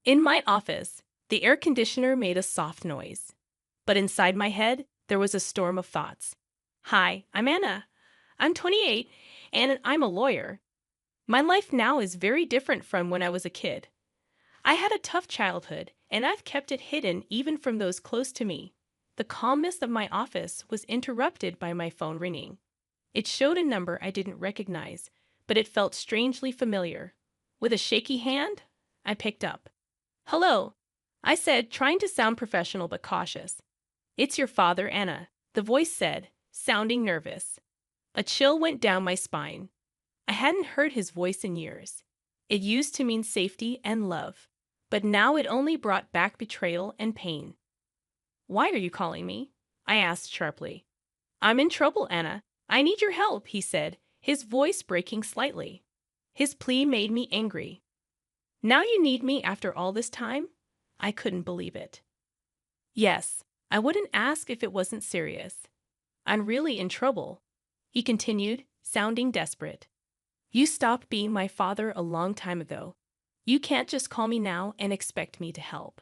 In my office, the air conditioner made a soft noise. But inside my head, there was a storm of thoughts. Hi, I'm Anna. I'm 28, and I'm a lawyer. My life now is very different from when I was a kid. I had a tough childhood, and I've kept it hidden even from those close to me. The calmness of my office was interrupted by my phone ringing. It showed a number I didn't recognize, but it felt strangely familiar. With a shaky hand, I picked up. "Hello," I said, trying to sound professional but cautious. "It's your father, Anna," the voice said, sounding nervous. A chill went down my spine. I hadn't heard his voice in years. It used to mean safety and love, but now it only brought back betrayal and pain. "Why are you calling me?" I asked sharply. "I'm in trouble, Anna. I need your help," he said, his voice breaking slightly. His plea made me angry. "Now you need me after all this time?" I couldn't believe it. "Yes, I wouldn't ask if it wasn't serious. I'm really in trouble," he continued, sounding desperate. "You stopped being my father a long time ago. You can't just call me now and expect me to help."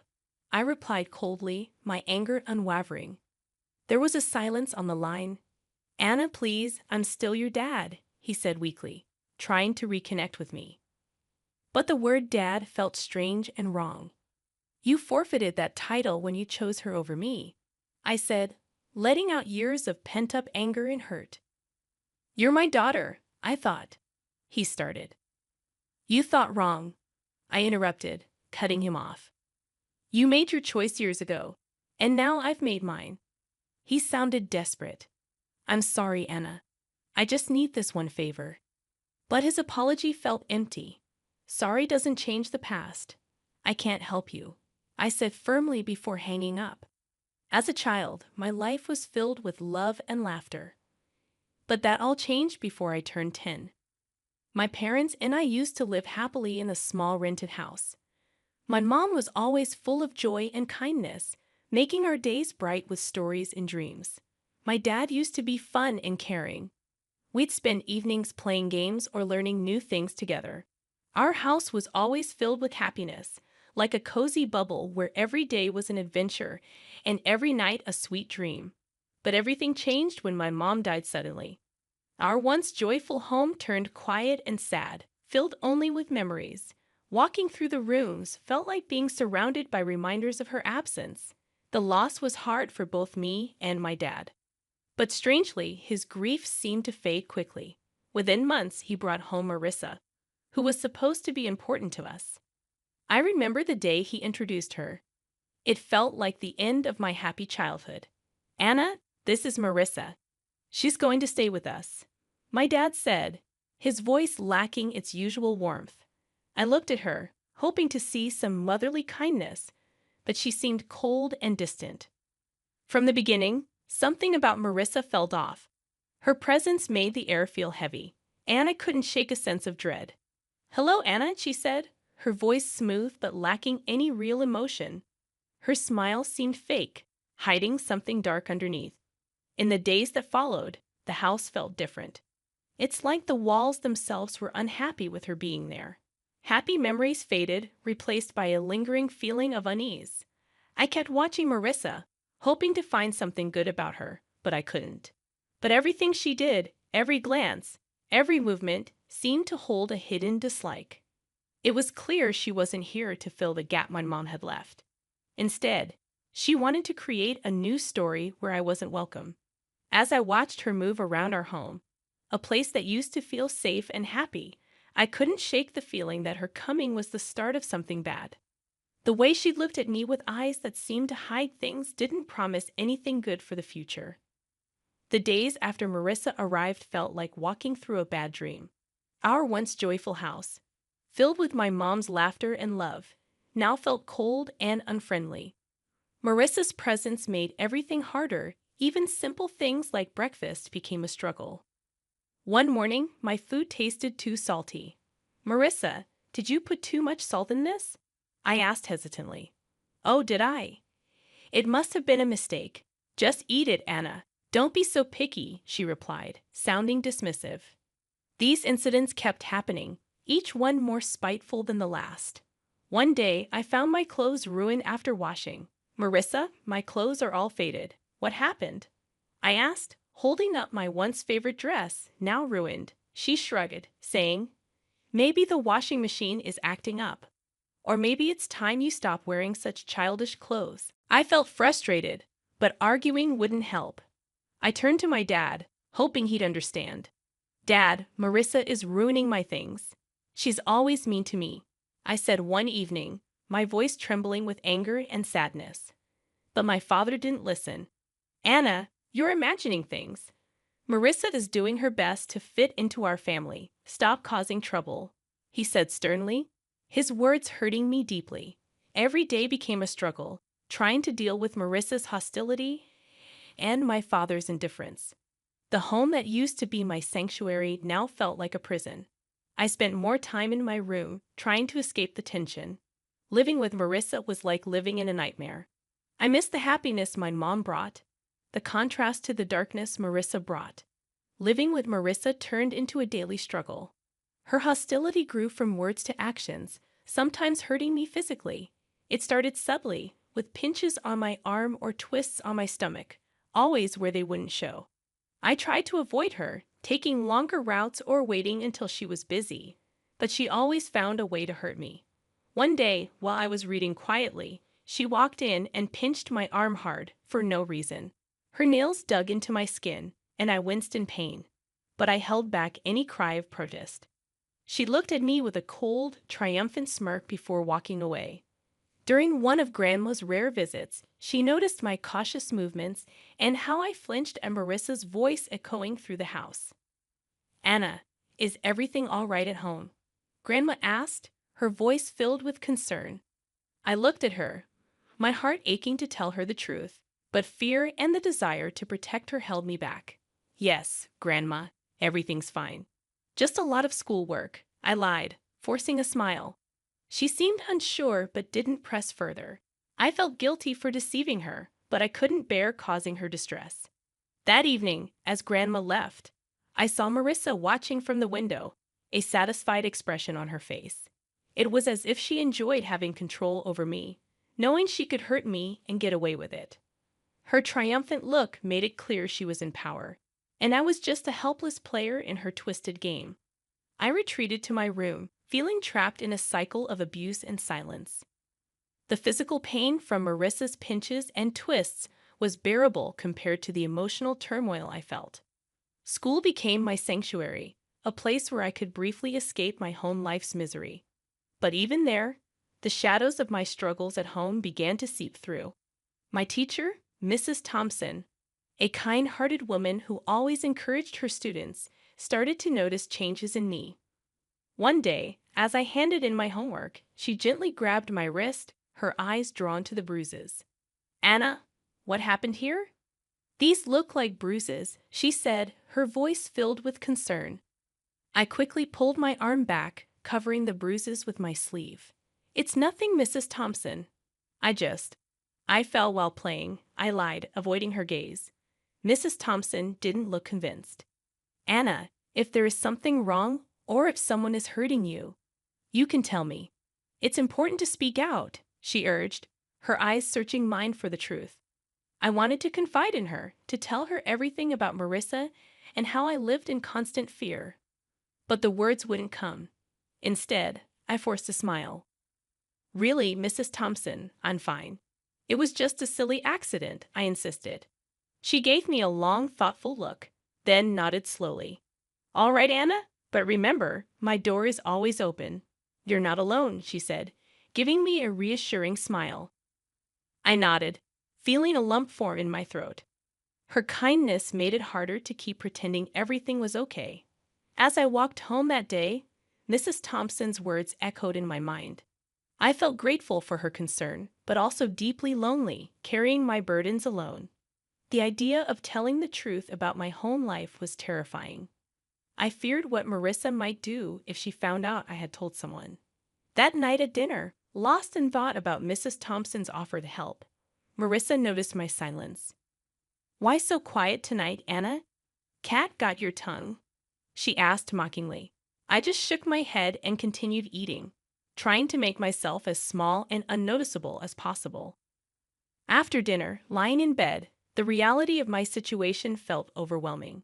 I replied coldly, my anger unwavering. There was a silence on the line. "Anna, please, I'm still your dad," he said weakly, trying to reconnect with me. But the word dad felt strange and wrong. "You forfeited that title when you chose her over me," I said, letting out years of pent-up anger and hurt. "You're my daughter, I thought," he started. "You thought wrong," I interrupted, cutting him off. "You made your choice years ago, and now I've made mine." He sounded desperate. "I'm sorry, Anna. I just need this one favor." But his apology felt empty. "Sorry doesn't change the past. I can't help you," I said firmly before hanging up. As a child, my life was filled with love and laughter. But that all changed before I turned 10. My parents and I used to live happily in a small rented house. My mom was always full of joy and kindness, making our days bright with stories and dreams. My dad used to be fun and caring. We'd spend evenings playing games or learning new things together. Our house was always filled with happiness, like a cozy bubble where every day was an adventure and every night a sweet dream. But everything changed when my mom died suddenly. Our once joyful home turned quiet and sad, filled only with memories. Walking through the rooms felt like being surrounded by reminders of her absence. The loss was hard for both me and my dad. But strangely, his grief seemed to fade quickly. Within months, he brought home Marissa, who was supposed to be important to us. I remember the day he introduced her. It felt like the end of my happy childhood. "Anna, this is Marissa. She's going to stay with us," my dad said, his voice lacking its usual warmth. I looked at her, hoping to see some motherly kindness, but she seemed cold and distant. From the beginning, something about Marissa felt off. Her presence made the air feel heavy, and I couldn't shake a sense of dread. "Hello, Anna," she said, her voice smooth but lacking any real emotion. Her smile seemed fake, hiding something dark underneath. In the days that followed, the house felt different. It's like the walls themselves were unhappy with her being there. Happy memories faded, replaced by a lingering feeling of unease. I kept watching Marissa, hoping to find something good about her, but I couldn't. But everything she did, every glance, every movement, seemed to hold a hidden dislike. It was clear she wasn't here to fill the gap my mom had left. Instead, she wanted to create a new story where I wasn't welcome. As I watched her move around our home, a place that used to feel safe and happy, I couldn't shake the feeling that her coming was the start of something bad. The way she looked at me with eyes that seemed to hide things didn't promise anything good for the future. The days after Marissa arrived felt like walking through a bad dream. Our once joyful house, filled with my mom's laughter and love, now felt cold and unfriendly. Marissa's presence made everything harder. Even simple things like breakfast became a struggle. One morning, my food tasted too salty. "Marissa, did you put too much salt in this?" I asked hesitantly. "Oh, did I? It must have been a mistake. Just eat it, Anna. Don't be so picky," she replied, sounding dismissive. These incidents kept happening, each one more spiteful than the last. One day, I found my clothes ruined after washing. Marissa, my clothes are all faded. What happened? I asked, holding up my once favorite dress, now ruined. She shrugged, saying, maybe the washing machine is acting up. Or maybe it's time you stop wearing such childish clothes. I felt frustrated, but arguing wouldn't help. I turned to my dad, hoping he'd understand. Dad, Marissa is ruining my things. She's always mean to me, I said one evening, my voice trembling with anger and sadness. But my father didn't listen. Anna, you're imagining things. Marissa is doing her best to fit into our family. Stop causing trouble, he said sternly, his words hurting me deeply. Every day became a struggle, trying to deal with Marissa's hostility and my father's indifference. The home that used to be my sanctuary now felt like a prison. I spent more time in my room, trying to escape the tension. Living with Marissa was like living in a nightmare. I missed the happiness my mom brought, the contrast to the darkness Marissa brought. Living with Marissa turned into a daily struggle. Her hostility grew from words to actions, sometimes hurting me physically. It started subtly, with pinches on my arm or twists on my stomach, always where they wouldn't show. I tried to avoid her, taking longer routes or waiting until she was busy, but she always found a way to hurt me. One day, while I was reading quietly, she walked in and pinched my arm hard for no reason. Her nails dug into my skin, and I winced in pain, but I held back any cry of protest. She looked at me with a cold, triumphant smirk before walking away. During one of Grandma's rare visits, she noticed my cautious movements and how I flinched at Marissa's voice echoing through the house. Anna, is everything all right at home? Grandma asked, her voice filled with concern. I looked at her, my heart aching to tell her the truth, but fear and the desire to protect her held me back. Yes, Grandma, everything's fine. Just a lot of schoolwork, I lied, forcing a smile. She seemed unsure but didn't press further. I felt guilty for deceiving her, but I couldn't bear causing her distress. That evening, as Grandma left, I saw Marissa watching from the window, a satisfied expression on her face. It was as if she enjoyed having control over me, knowing she could hurt me and get away with it. Her triumphant look made it clear she was in power, and I was just a helpless player in her twisted game. I retreated to my room, feeling trapped in a cycle of abuse and silence. The physical pain from Marissa's pinches and twists was bearable compared to the emotional turmoil I felt. School became my sanctuary, a place where I could briefly escape my home life's misery. But even there, the shadows of my struggles at home began to seep through. My teacher, Mrs. Thompson, a kind-hearted woman who always encouraged her students, started to notice changes in me. One day, as I handed in my homework, she gently grabbed my wrist, her eyes drawn to the bruises. Anna, what happened here? These look like bruises, she said, her voice filled with concern. I quickly pulled my arm back, covering the bruises with my sleeve. It's nothing, Mrs. Thompson. I fell while playing, I lied, avoiding her gaze. Mrs. Thompson didn't look convinced. Anna, if there is something wrong, or if someone is hurting you, you can tell me. It's important to speak out, she urged, her eyes searching mine for the truth. I wanted to confide in her, to tell her everything about Marissa and how I lived in constant fear. But the words wouldn't come. Instead, I forced a smile. Really, Mrs. Thompson, I'm fine. It was just a silly accident, I insisted. She gave me a long, thoughtful look, then nodded slowly. All right, Anna, but remember, my door is always open. You're not alone, she said, giving me a reassuring smile. I nodded, feeling a lump form in my throat. Her kindness made it harder to keep pretending everything was okay. As I walked home that day, Mrs. Thompson's words echoed in my mind. I felt grateful for her concern, but also deeply lonely, carrying my burdens alone. The idea of telling the truth about my home life was terrifying. I feared what Marissa might do if she found out I had told someone. That night at dinner, lost in thought about Mrs. Thompson's offer to help, Marissa noticed my silence. Why so quiet tonight, Anna? Cat got your tongue? She asked mockingly. I just shook my head and continued eating, trying to make myself as small and unnoticeable as possible. After dinner, lying in bed, the reality of my situation felt overwhelming.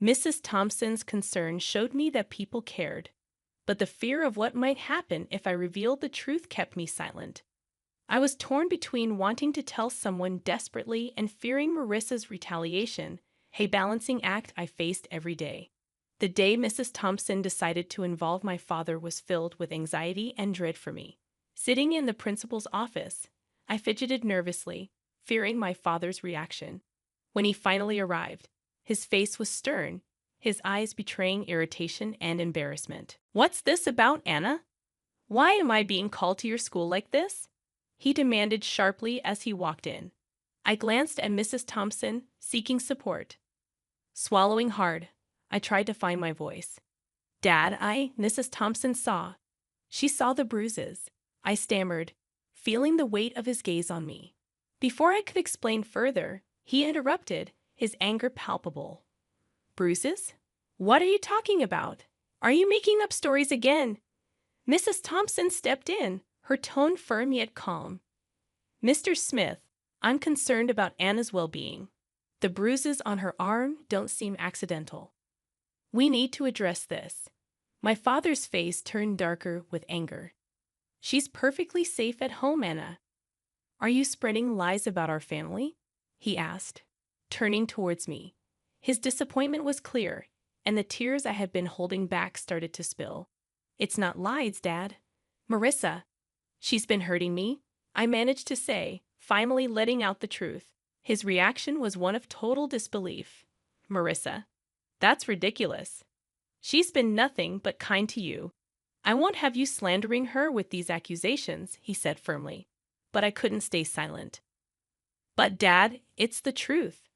Mrs. Thompson's concern showed me that people cared, but the fear of what might happen if I revealed the truth kept me silent. I was torn between wanting to tell someone desperately and fearing Marissa's retaliation, a balancing act I faced every day. The day Mrs. Thompson decided to involve my father was filled with anxiety and dread for me. Sitting in the principal's office, I fidgeted nervously, fearing my father's reaction. When he finally arrived, his face was stern, his eyes betraying irritation and embarrassment. "What's this about, Anna? Why am I being called to your school like this?" he demanded sharply as he walked in. I glanced at Mrs. Thompson, seeking support. Swallowing hard, I tried to find my voice. "Dad, Mrs. Thompson saw. She saw the bruises," I stammered, feeling the weight of his gaze on me. Before I could explain further, he interrupted, his anger palpable. "Bruises? What are you talking about? Are you making up stories again?" Mrs. Thompson stepped in, her tone firm yet calm. "Mr. Smith, I'm concerned about Anna's well-being. The bruises on her arm don't seem accidental. We need to address this." My father's face turned darker with anger. "She's perfectly safe at home, Anna." "Are you spreading lies about our family?" he asked, turning towards me. His disappointment was clear, and the tears I had been holding back started to spill. "It's not lies, Dad. Marissa, she's been hurting me," I managed to say, finally letting out the truth. His reaction was one of total disbelief. "Marissa? That's ridiculous. She's been nothing but kind to you. I won't have you slandering her with these accusations," he said firmly. But I couldn't stay silent. "But Dad, it's the truth,"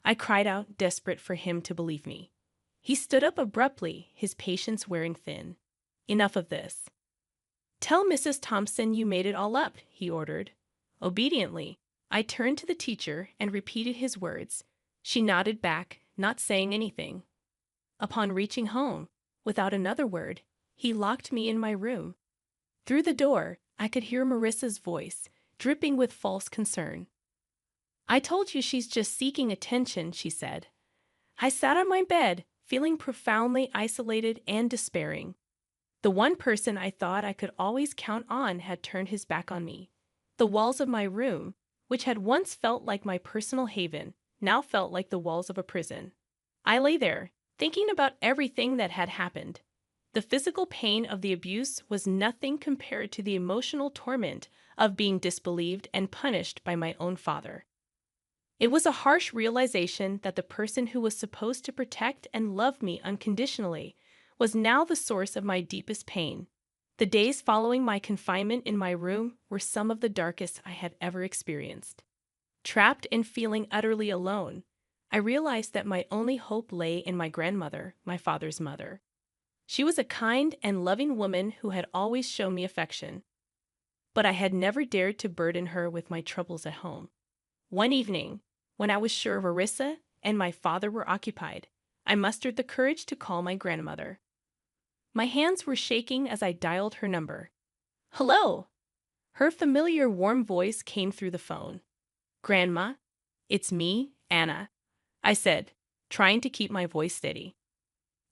I cried out, desperate for him to believe me. He stood up abruptly, his patience wearing thin. "Enough of this. Tell Mrs. Thompson you made it all up," he ordered. Obediently, I turned to the teacher and repeated his words. She nodded back, not saying anything. Upon reaching home, without another word, he locked me in my room. Through the door, I could hear Marissa's voice, dripping with false concern. "I told you she's just seeking attention," she said. I sat on my bed, feeling profoundly isolated and despairing. The one person I thought I could always count on had turned his back on me. The walls of my room, which had once felt like my personal haven, now felt like the walls of a prison. I lay there, thinking about everything that had happened. The physical pain of the abuse was nothing compared to the emotional torment of being disbelieved and punished by my own father. It was a harsh realization that the person who was supposed to protect and love me unconditionally was now the source of my deepest pain. The days following my confinement in my room were some of the darkest I had ever experienced. Trapped and feeling utterly alone, I realized that my only hope lay in my grandmother, my father's mother. She was a kind and loving woman who had always shown me affection, but I had never dared to burden her with my troubles at home. One evening, when I was sure Marissa and my father were occupied, I mustered the courage to call my grandmother. My hands were shaking as I dialed her number. "Hello!" Her familiar warm voice came through the phone. "Grandma, it's me, Anna," I said, trying to keep my voice steady.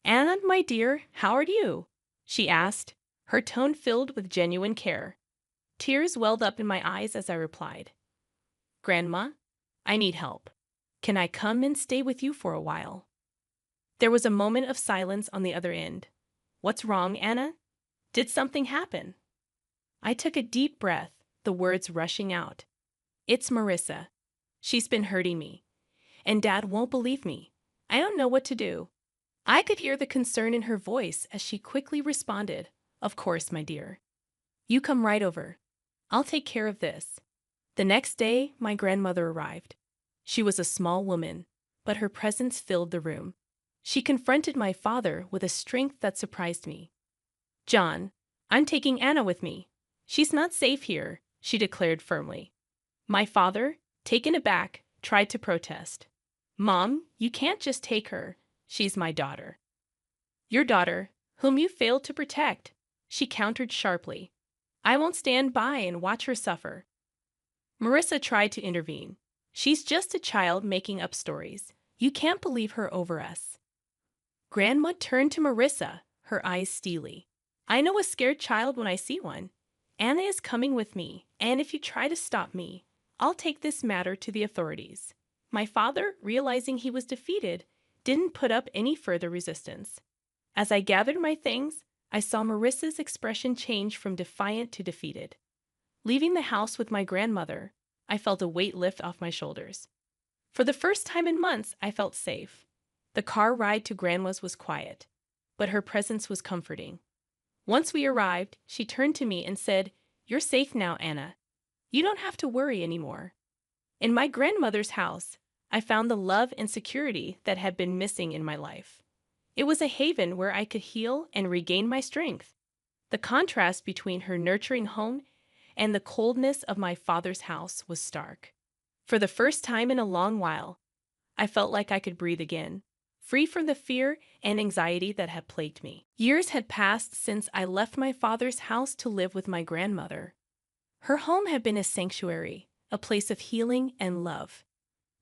"Anna, my dear, how are you?" she asked, her tone filled with genuine care. Tears welled up in my eyes as I replied. "Grandma, I need help. Can I come and stay with you for a while?" There was a moment of silence on the other end. "What's wrong, Anna? Did something happen?" I took a deep breath, the words rushing out. "It's Marissa. She's been hurting me. And Dad won't believe me. I don't know what to do." I could hear the concern in her voice as she quickly responded, "Of course, my dear. You come right over. I'll take care of this." The next day, my grandmother arrived. She was a small woman, but her presence filled the room. She confronted my father with a strength that surprised me. "John, I'm taking Anna with me. She's not safe here," she declared firmly. My father, taken aback, tried to protest. "Mom, you can't just take her. She's my daughter." "Your daughter, whom you failed to protect. she countered sharply. I won't stand by and watch her suffer. Marissa tried to intervene. She's just a child making up stories. You can't believe her over us. Grandma turned to Marissa, her eyes steely. I know a scared child when I see one. Anna is coming with me, and if you try to stop me, I'll take this matter to the authorities. My father, realizing he was defeated, didn't put up any further resistance. As I gathered my things, I saw Marissa's expression change from defiant to defeated. Leaving the house with my grandmother, I felt a weight lift off my shoulders. For the first time in months, I felt safe. The car ride to Grandma's was quiet, but her presence was comforting. Once we arrived, she turned to me and said, "You're safe now, Anna. You don't have to worry anymore." In my grandmother's house, I found the love and security that had been missing in my life. It was a haven where I could heal and regain my strength. The contrast between her nurturing home and the coldness of my father's house was stark. For the first time in a long while, I felt like I could breathe again, free from the fear and anxiety that had plagued me. Years had passed since I left my father's house to live with my grandmother. Her home had been a sanctuary, a place of healing and love.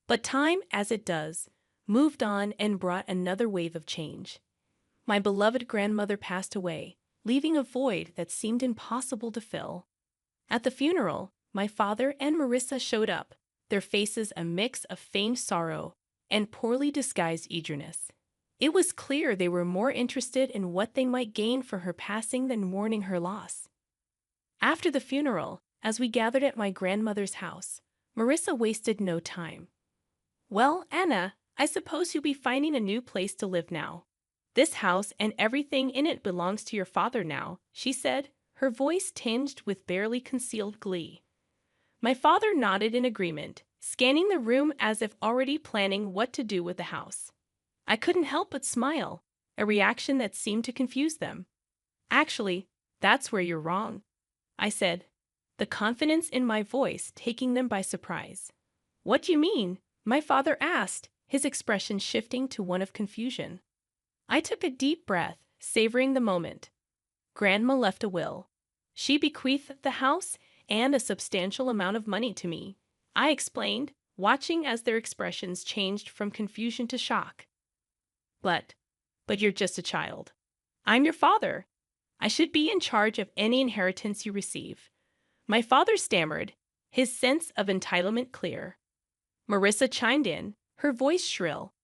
But time, as it does, moved on and brought another wave of change. My beloved grandmother passed away, leaving a void that seemed impossible to fill. At the funeral, my father and Marissa showed up, their faces a mix of feigned sorrow and poorly disguised eagerness. It was clear they were more interested in what they might gain from her passing than mourning her loss. After the funeral, as we gathered at my grandmother's house, Marissa wasted no time. "Well, Anna, I suppose you'll be finding a new place to live now. This house and everything in it belongs to your father now," she said, her voice tinged with barely concealed glee. My father nodded in agreement, scanning the room as if already planning what to do with the house. I couldn't help but smile, a reaction that seemed to confuse them. "Actually, that's where you're wrong," I said, the confidence in my voice taking them by surprise. "What do you mean?" my father asked, his expression shifting to one of confusion. I took a deep breath, savoring the moment. Grandma left a will. She bequeathed the house and a substantial amount of money to me, I explained, watching as their expressions changed from confusion to shock. But you're just a child. I'm your father. I should be in charge of any inheritance you receive." My father stammered, his sense of entitlement clear. Marissa chimed in, her voice shrill.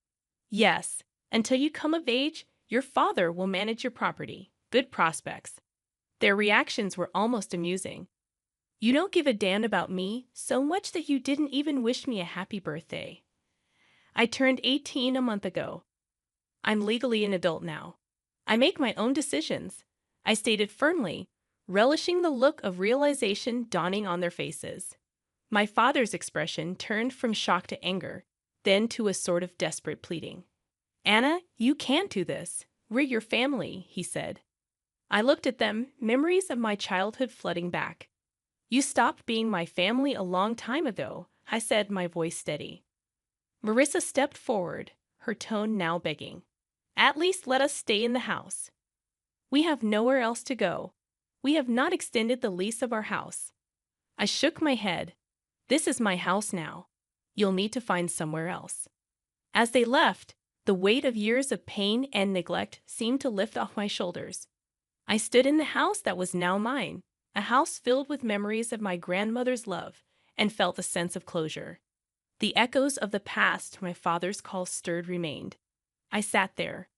"Yes, until you come of age, your father will manage your property. Good prospects." Their reactions were almost amusing. "You don't give a damn about me so much that you didn't even wish me a happy birthday." I turned 18 a month ago. I'm legally an adult now. I make my own decisions, I stated firmly, relishing the look of realization dawning on their faces. My father's expression turned from shock to anger, then to a sort of desperate pleading. "Anna, you can't do this. We're your family," he said. I looked at them, memories of my childhood flooding back. "You stopped being my family a long time ago," I said, my voice steady. Marissa stepped forward, her tone now begging. "At least let us stay in the house. We have nowhere else to go. We have not extended the lease of our house." I shook my head. "This is my house now. You'll need to find somewhere else." As they left, the weight of years of pain and neglect seemed to lift off my shoulders. I stood in the house that was now mine, a house filled with memories of my grandmother's love, and felt a sense of closure. The echoes of the past my father's call stirred remained. I sat there,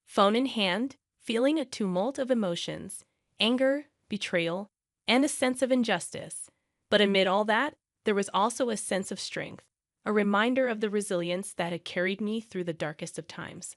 phone in hand, feeling a tumult of emotions, anger, betrayal, and a sense of injustice. But amid all that, there was also a sense of strength, a reminder of the resilience that had carried me through the darkest of times.